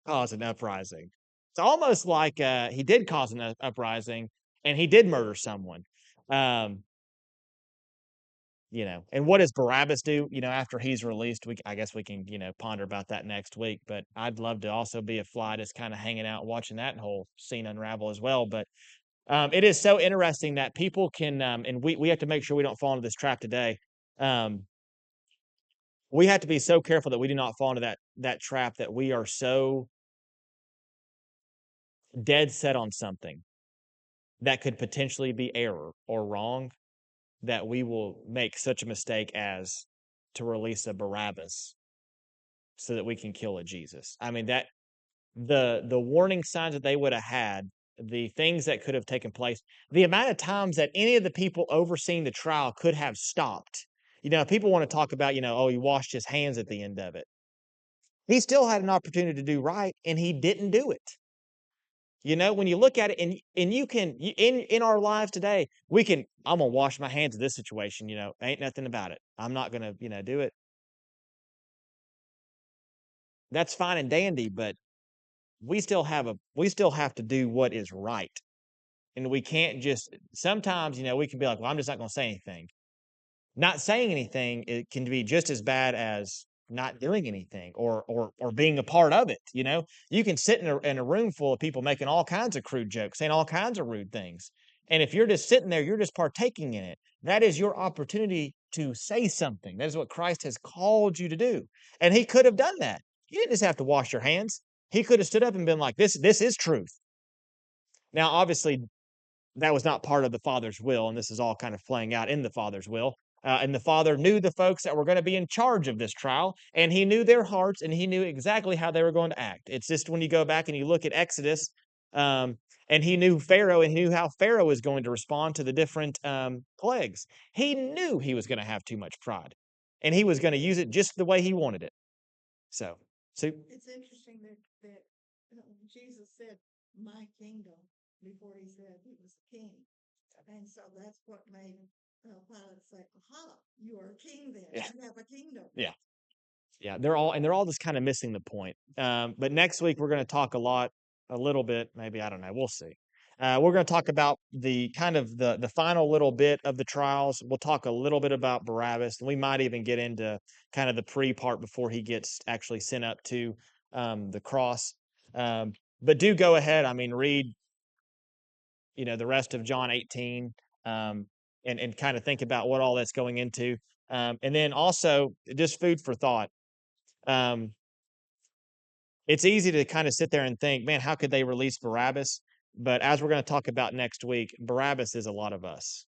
cause an uprising. It's almost like he did cause an uprising and he did murder someone. And what does Barabbas do, after he's released? I guess we can, ponder about that next week. But I'd love to also be a fly just kind of hanging out, watching that whole scene unravel as well. But it is so interesting that people can, and we have to make sure we don't fall into this trap today. We have to be so careful that we do not fall into that trap, that we are so dead set on something that could potentially be error or wrong, that we will make such a mistake as to release a Barabbas so that we can kill a Jesus. That the warning signs that they would have had, the things that could have taken place, the amount of times that any of the people overseeing the trial could have stopped. People want to talk about, oh, he washed his hands at the end of it. He still had an opportunity to do right, and he didn't do it. When you look at it, and you can, in our lives today, I'm going to wash my hands of this situation, ain't nothing about it. I'm not going to, do it. That's fine and dandy, but we still have to do what is right. And we can't just, sometimes, we can be like, well, I'm just not going to say anything. Not saying anything, it can be just as bad as not doing anything or being a part of it. You can sit in a room full of people making all kinds of crude jokes, saying all kinds of rude things. And if you're just sitting there, you're just partaking in it. That is your opportunity to say something. That is what Christ has called you to do. And he could have done that. You didn't just have to wash your hands. He could have stood up and been like, this is truth. Now, obviously, that was not part of the Father's will, and this is all kind of playing out in the Father's will. And the Father knew the folks that were going to be in charge of this trial, and he knew their hearts, and he knew exactly how they were going to act. It's just when you go back and you look at Exodus, and he knew Pharaoh, and he knew how Pharaoh was going to respond to the different plagues. He knew he was going to have too much pride. and he was going to use it just the way he wanted it. So It's interesting that Jesus said, "My kingdom," before he said he was king, and so that's what made Pilate say, "Aha, you are a king then. Yeah. You have a kingdom." yeah, they're all just kind of missing the point. But next week we're going to talk a little bit, maybe, I don't know, we'll see. We're going to talk about the kind of the final little bit of the trials. We'll talk a little bit about Barabbas, and we might even get into kind of the pre part before he gets actually sent up to the cross. But do go ahead. I mean, read the rest of John 18, and kind of think about what all that's going into. And then also just food for thought. Um, it's easy to kind of sit there and think, man, how could they release Barabbas? But as we're going to talk about next week, Barabbas is a lot of us.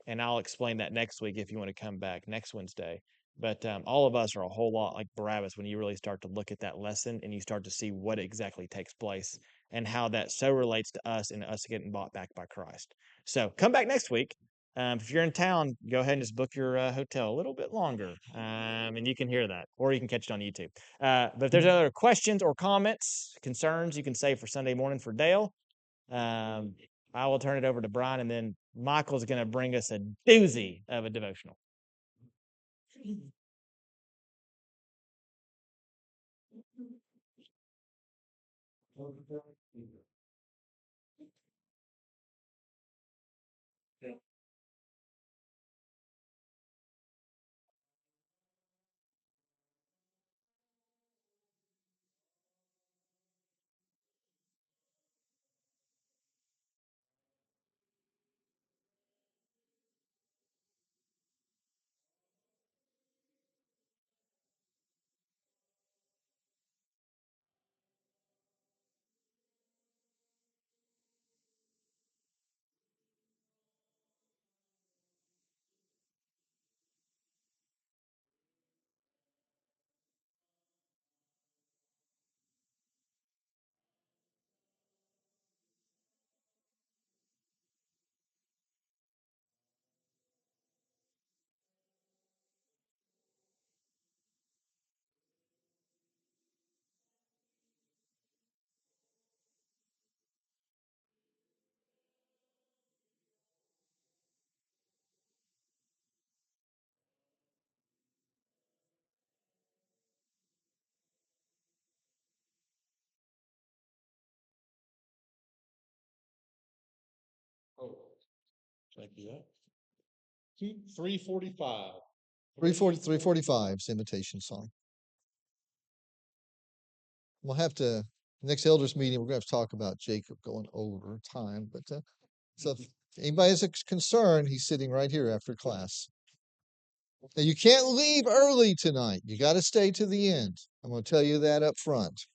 And I'll explain that next week if you want to come back next Wednesday. But all of us are a whole lot like Barabbas when you really start to look at that lesson and you start to see what exactly takes place and how that so relates to us and us getting bought back by Christ. So come back next week. If you're in town, go ahead and just book your hotel a little bit longer, and you can hear that, or you can catch it on YouTube. But if there's other questions or comments, concerns, you can say for Sunday morning for Dale. I will turn it over to Brian, and then Michael's going to bring us a doozy of a devotional. Oh, thank you. 3:45. 345 is invitation song. We'll have to, next elders meeting, we're going to have to talk about Jacob going over time. But so if anybody has a concern, he's sitting right here after class. Now, you can't leave early tonight. You got to stay to the end. I'm going to tell you that up front.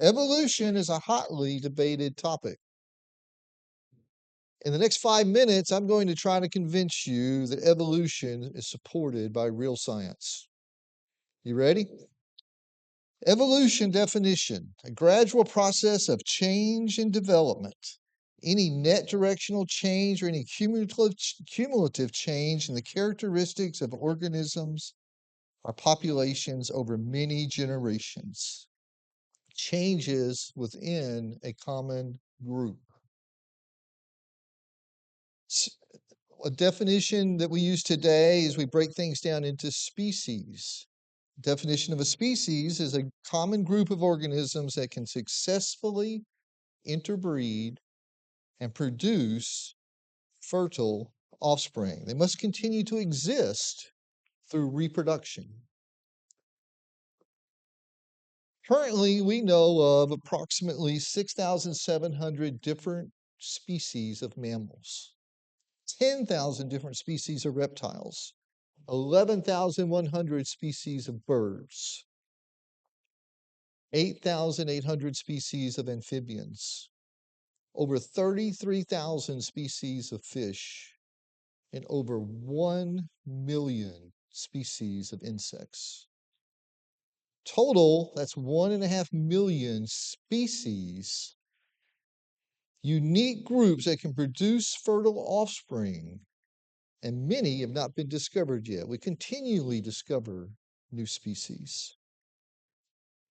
Evolution is a hotly debated topic. In the next 5 minutes, I'm going to try to convince you that evolution is supported by real science. You ready? Evolution definition, a gradual process of change and development. Any net directional change or any cumulative change in the characteristics of organisms or populations over many generations. Changes within a common group. A definition that we use today is we break things down into species. Definition of a species is a common group of organisms that can successfully interbreed and produce fertile offspring. They must continue to exist through reproduction. Currently, we know of approximately 6,700 different species of mammals, 10,000 different species of reptiles, 11,100 species of birds, 8,800 species of amphibians, over 33,000 species of fish, and over 1 million species of insects. Total, that's 1.5 million species, unique groups that can produce fertile offspring and many have not been discovered yet. We continually discover new species.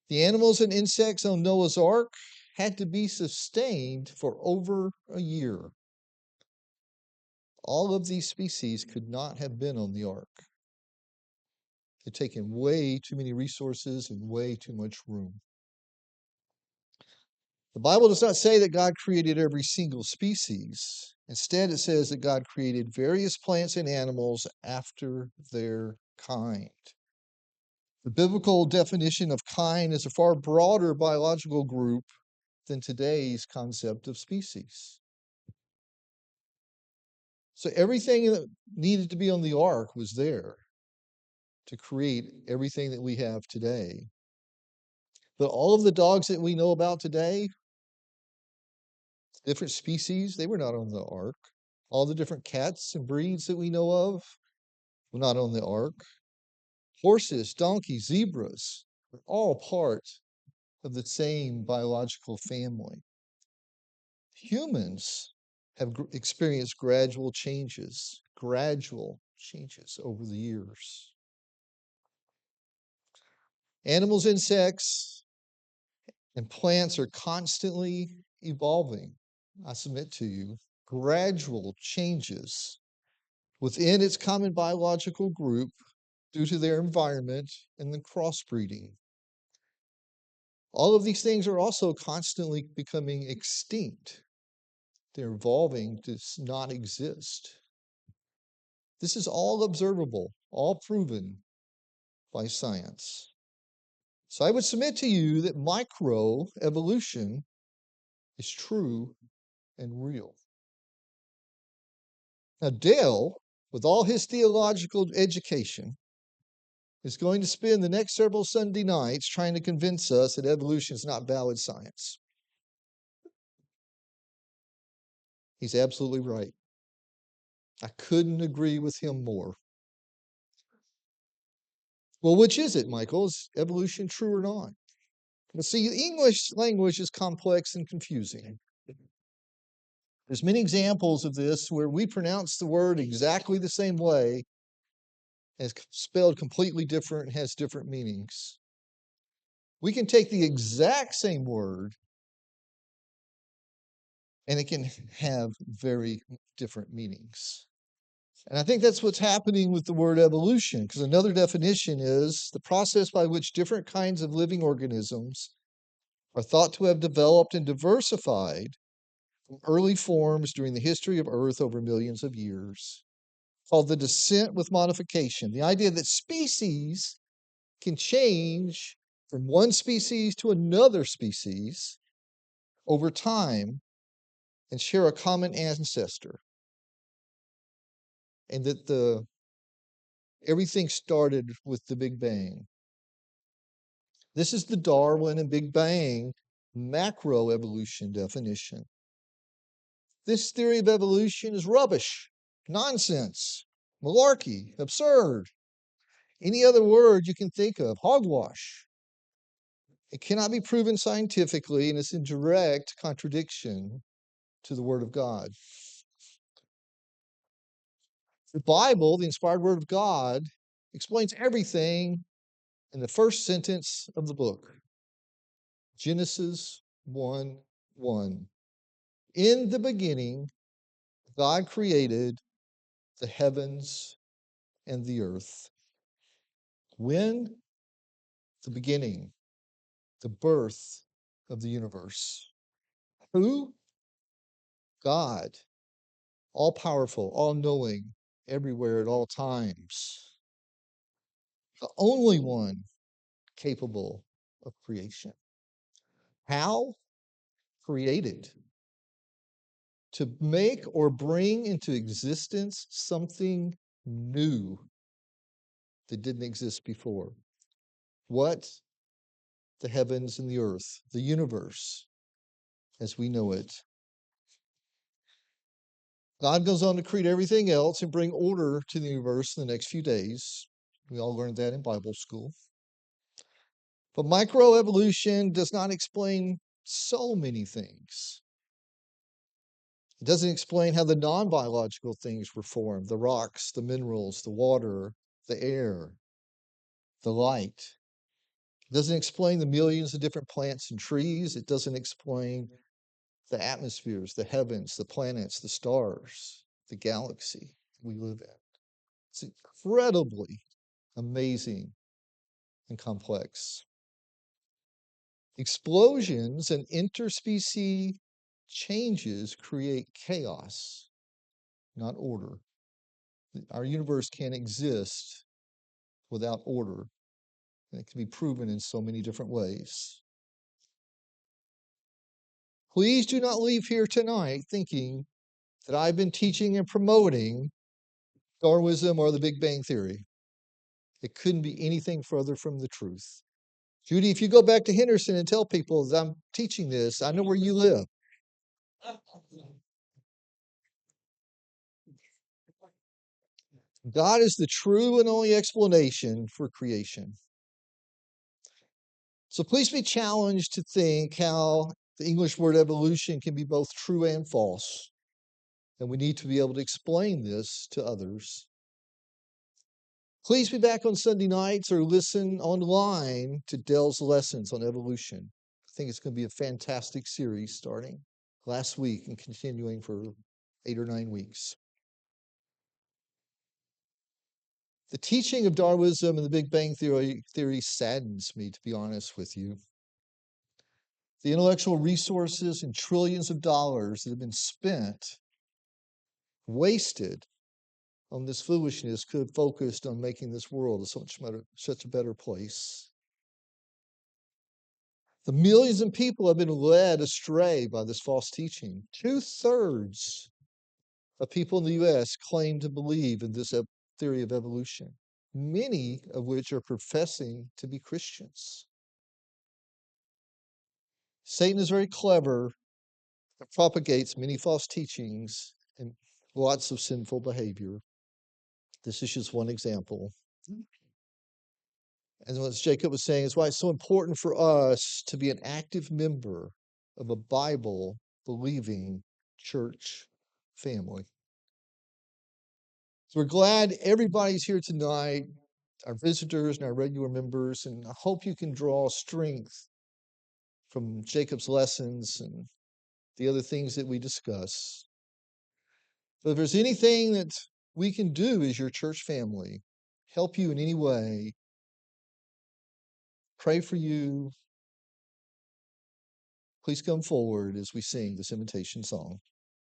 The animals and insects on Noah's Ark had to be sustained for over a year. All of these species could not have been on the ark. They'd taken way too many resources and way too much room. The Bible does not say that God created every single species. Instead, it says that God created various plants and animals after their kind. The biblical definition of kind is a far broader biological group than today's concept of species. So everything that needed to be on the ark was there to create everything that we have today. But all of the dogs that we know about today, different species, they were not on the ark. All the different cats and breeds that we know of were not on the ark. Horses, donkeys, zebras are all part of the same biological family. Humans have experienced gradual changes over the years. Animals, insects, and plants are constantly evolving. I submit to you, gradual changes within its common biological group due to their environment and the crossbreeding. All of these things are also constantly becoming extinct. They're evolving to not exist. This is all observable, all proven by science. So I would submit to you that microevolution is true and real. Now, Dale, with all his theological education, is going to spend the next several Sunday nights trying to convince us that evolution is not valid science. He's absolutely right. I couldn't agree with him more. Well, which is it, Michael? Is evolution true or not? Well, see, the English language is complex and confusing. There's many examples of this where we pronounce the word exactly the same way, and it's spelled completely different and has different meanings. We can take the exact same word, and it can have very different meanings. And I think that's what's happening with the word evolution, because another definition is the process by which different kinds of living organisms are thought to have developed and diversified from early forms during the history of Earth over millions of years, called the descent with modification. The idea that species can change from one species to another species over time and share a common ancestor. And that everything started with the Big Bang. This is the Darwin and Big Bang macroevolution definition. This theory of evolution is rubbish, nonsense, malarkey, absurd. Any other word you can think of, hogwash. It cannot be proven scientifically, and it's in direct contradiction to the Word of God. The Bible, the inspired Word of God, explains everything in the first sentence of the book. Genesis 1:1. In the beginning, God created the heavens and the earth. When? The beginning, the birth of the universe. Who? God, all powerful, all knowing, everywhere at all times. The only one capable of creation. How? Created. To make or bring into existence something new that didn't exist before. What? The heavens and the earth, the universe as we know it. God goes on to create everything else and bring order to the universe in the next few days. We all learned that in Bible school. But microevolution does not explain so many things. It doesn't explain how the non-biological things were formed, the rocks, the minerals, the water, the air, the light. It doesn't explain the millions of different plants and trees. It doesn't explain the atmospheres, the heavens, the planets, the stars, the galaxy we live in. It's incredibly amazing and complex. Explosions and interspecies changes create chaos, not order. Our universe can't exist without order, and it can be proven in so many different ways. Please do not leave here tonight thinking that I've been teaching and promoting Darwinism or the Big Bang Theory. It couldn't be anything further from the truth. Judy, if you go back to Henderson and tell people that I'm teaching this, I know where you live. God is the true and only explanation for creation. So please be challenged to think how the English word evolution can be both true and false. And we need to be able to explain this to others. Please be back on Sunday nights or listen online to Dell's lessons on evolution. I think it's going to be a fantastic series starting last week and continuing for 8 or 9 weeks. The teaching of Darwinism and the Big Bang Theory saddens me, to be honest with you. The intellectual resources and trillions of dollars that have been spent, wasted on this foolishness could have focused on making this world such a better place. The millions of people have been led astray by this false teaching. 2/3 of people in the U.S. claim to believe in this theory of evolution, many of which are professing to be Christians. Satan is very clever and propagates many false teachings and lots of sinful behavior. This is just one example. And what Jacob was saying is why it's so important for us to be an active member of a Bible-believing church family. So we're glad everybody's here tonight, our visitors and our regular members, and I hope you can draw strength from Jacob's lessons and the other things that we discuss. But if there's anything that we can do as your church family, help you in any way, pray for you, please come forward as we sing this invitation song.